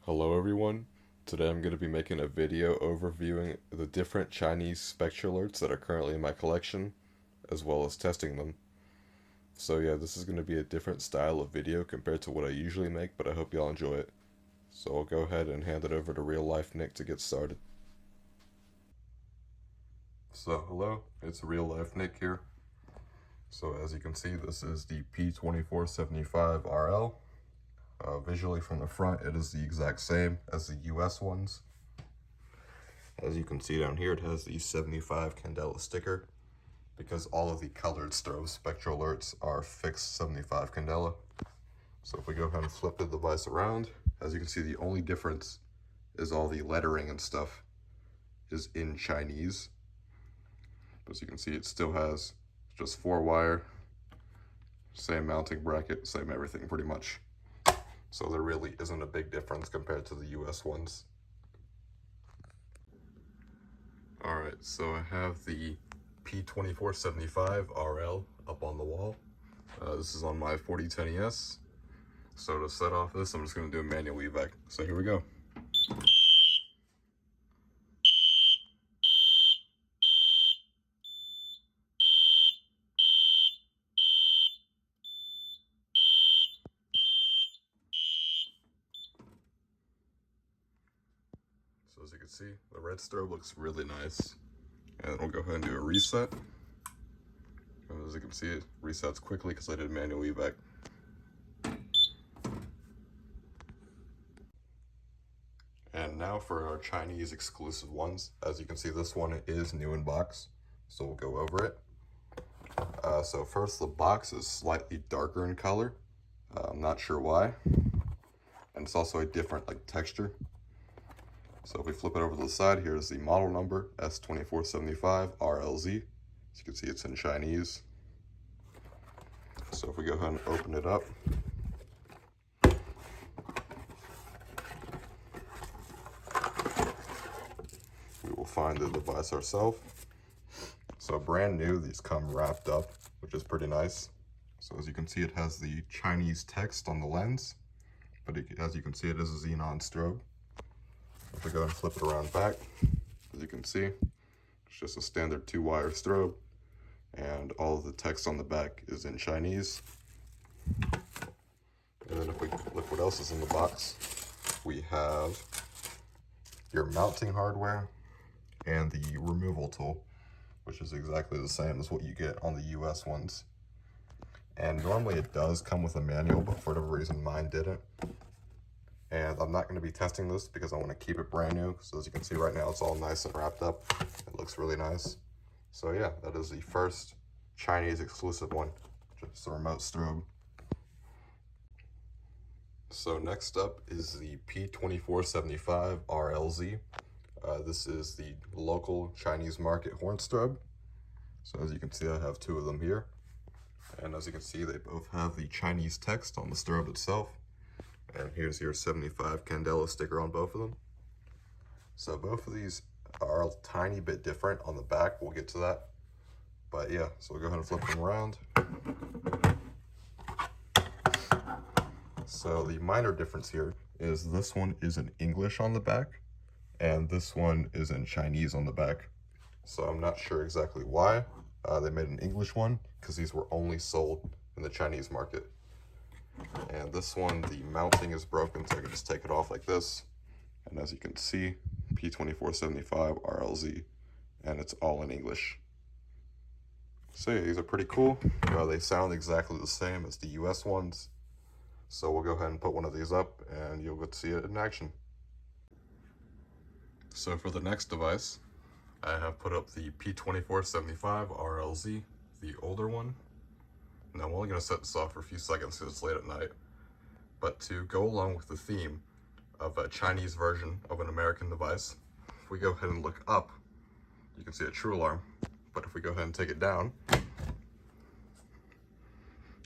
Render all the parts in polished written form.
Hello everyone. Today I'm going to be making a video overviewing the different Chinese SpectrAlerts that are currently in my collection, as well as testing them. So yeah, this is going to be a different style of video compared to what I usually make, but I hope y'all enjoy it. So I'll go ahead and hand it over to Real Life Nick to get started. So hello, it's Real Life Nick here. So as you can see, this is the P2475RL. Visually from the front, it is the exact same as the US ones. As you can see down here, it has the 75 candela sticker because all of the colored strobe SpectrAlerts are fixed 75 candela. So if we go ahead and flip the device around, as you can see, the only difference is all the lettering and stuff is in Chinese. As you can see, it still has just 4-wire, same mounting bracket, same everything pretty much. So there really isn't a big difference compared to the US ones. Alright, so I have the P2475RL up on the wall. This is on my 4010ES. So to set off this, I'm just going to do a manual evac. So here we go. So as you can see, the red strobe looks really nice. And we'll go ahead and do a reset. And as you can see, it resets quickly because I did manual evac. And now for our Chinese exclusive ones. As you can see, this one is new in box, so we'll go over it. So first, the box is slightly darker in color. I'm not sure why. And it's also a different texture. So if we flip it over to the side, here's the model number, S2475RLZ. As you can see, it's in Chinese. So if we go ahead and open it up, we will find the device ourselves. So brand new, these come wrapped up, which is pretty nice. So as you can see, it has the Chinese text on the lens, but as you can see, it is a xenon strobe. If we go and flip it around back, as you can see, it's just a standard 2-wire strobe, and all of the text on the back is in Chinese. And then if we look what else is in the box, we have your mounting hardware and the removal tool, which is exactly the same as what you get on the US ones. And normally it does come with a manual, but for whatever reason mine didn't. And I'm not going to be testing this because I want to keep it brand new. So as you can see right now, it's all nice and wrapped up. It looks really nice. So yeah, that is the first Chinese exclusive one, just a remote strobe. So next up is the P2475RLZ. This is the local Chinese market horn strobe. So as you can see, I have 2 of them here. And as you can see, they both have the Chinese text on the strobe itself. And here's your 75 candela sticker on both of them. So both of these are a tiny bit different on the back. We'll get to that. But yeah, so we'll go ahead and flip them around. So the minor difference here is this one is in English on the back, and this one is in Chinese on the back. So I'm not sure exactly why they made an English one, because these were only sold in the Chinese market. And this one, the mounting is broken, so I can just take it off like this. And as you can see, P2475RLZ, and it's all in English. So yeah, these are pretty cool. They sound exactly the same as the US ones. So we'll go ahead and put one of these up, and you'll get to see it in action. So for the next device, I have put up the P2475RLZ, the older one. Now I'm only going to set this off for a few seconds because it's late at night. But to go along with the theme of a Chinese version of an American device, if we go ahead and look up, you can see a true alarm. But if we go ahead and take it down,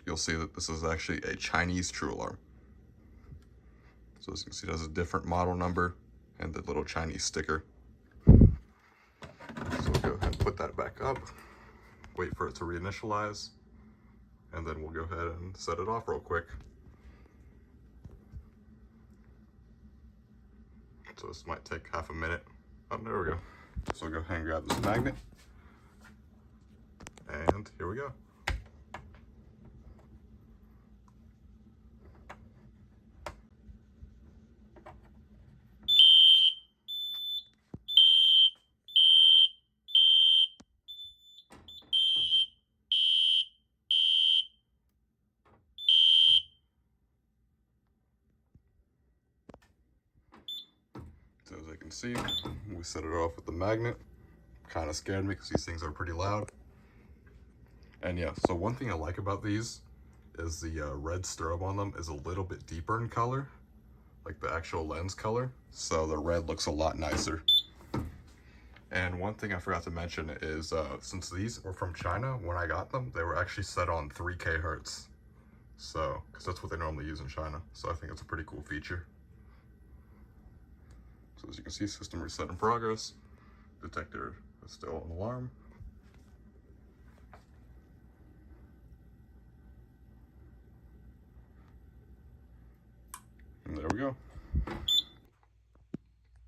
you'll see that this is actually a Chinese true alarm. So as you can see, it has a different model number and the little Chinese sticker. So we'll go ahead and put that back up, wait for it to reinitialize, and then we'll go ahead and set it off real quick. So this might take half a minute. Oh, there we go. So we'll go ahead and grab this magnet. And here we go. So as I can see, we set it off with the magnet. Kind of scared me because these things are pretty loud. And yeah, so one thing I like about these is the red strobe on them is a little bit deeper in color, like the actual lens color. So the red looks a lot nicer. And one thing I forgot to mention is since these were from China, when I got them, they were actually set on 3K hertz. So, because that's what they normally use in China. So I think it's a pretty cool feature. So as you can see, system reset in progress. Detector is still on alarm. And there we go.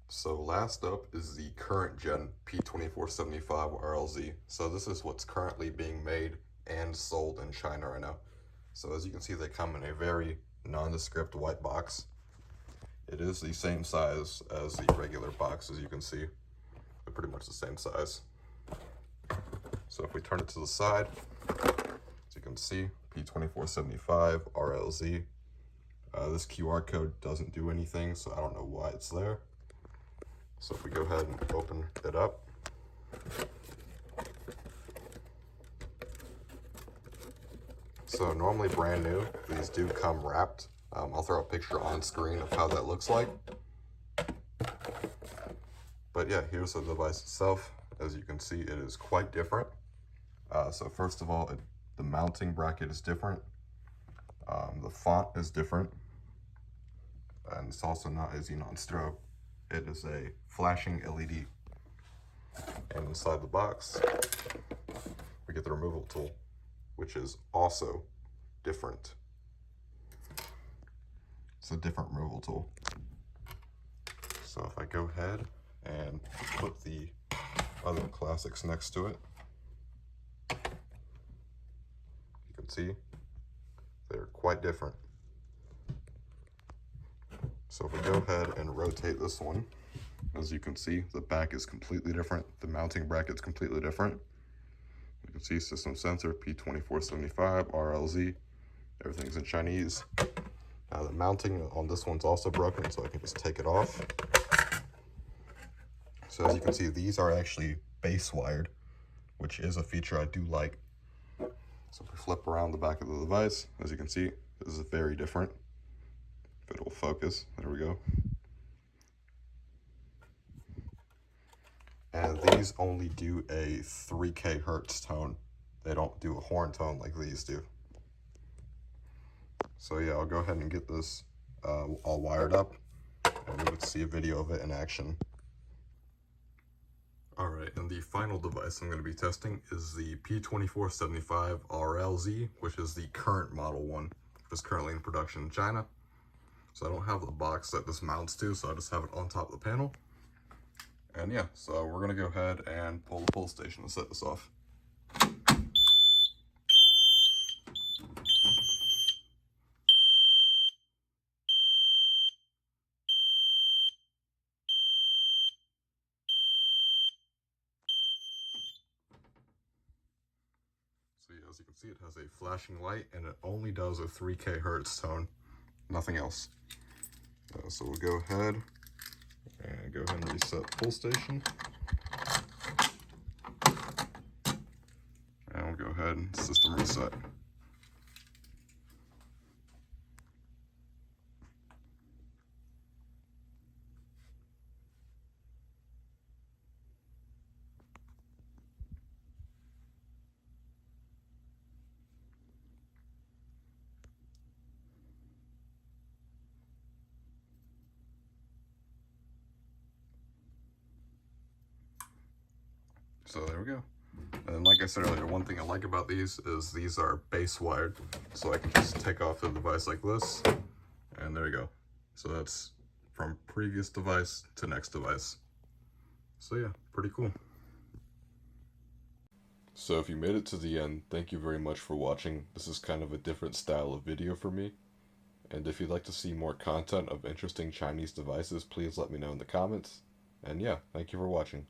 So last up is the current gen P2475 RLZ. So this is what's currently being made and sold in China right now. So as you can see, they come in a very nondescript white box. It is the same size as the regular box, as you can see. They're pretty much the same size. So if we turn it to the side, as you can see, P2475 RLZ. This QR code doesn't do anything, so I don't know why it's there. So if we go ahead and open it up, so normally brand new, these do come wrapped. I'll throw a picture on screen of how that looks like. But yeah, here's the device itself. As you can see, it is quite different. So first of all, the mounting bracket is different. The font is different. And it's also not a xenon strobe. It is a flashing LED. And inside the box, we get the removal tool, which is also different. It's a different removal tool. So if I go ahead and put the other classics next to it, you can see they're quite different. So if we go ahead and rotate this one, as you can see, the back is completely different. The mounting bracket's completely different. You can see system sensor P2475 RLZ. Everything's in Chinese. Now the mounting on this one's also broken, so I can just take it off. So as you can see, these are actually base wired, which is a feature I do like. So if we flip around the back of the device, as you can see, this is very different. If it will focus, there we go. And these only do a 3K hertz tone. They don't do a horn tone like these do. So yeah, I'll go ahead and get this all wired up, and we would see a video of it in action. Alright, and the final device I'm going to be testing is the P2475 RLZ, which is the current model one, which is currently in production in China. So I don't have the box that this mounts to, so I just have it on top of the panel. And yeah, so we're going to go ahead and pull the pull station and set this off. So yeah, as you can see, it has a flashing light, and it only does a 3K hertz tone, nothing else. So we'll go ahead and reset the pull station. And we'll go ahead and system reset. So there we go. And like I said earlier, one thing I like about these is these are base wired. So I can just take off the device like this, and there you go. So that's from previous device to next device. So yeah, pretty cool. So if you made it to the end, thank you very much for watching. This is kind of a different style of video for me. And if you'd like to see more content of interesting Chinese devices, please let me know in the comments. And yeah, thank you for watching.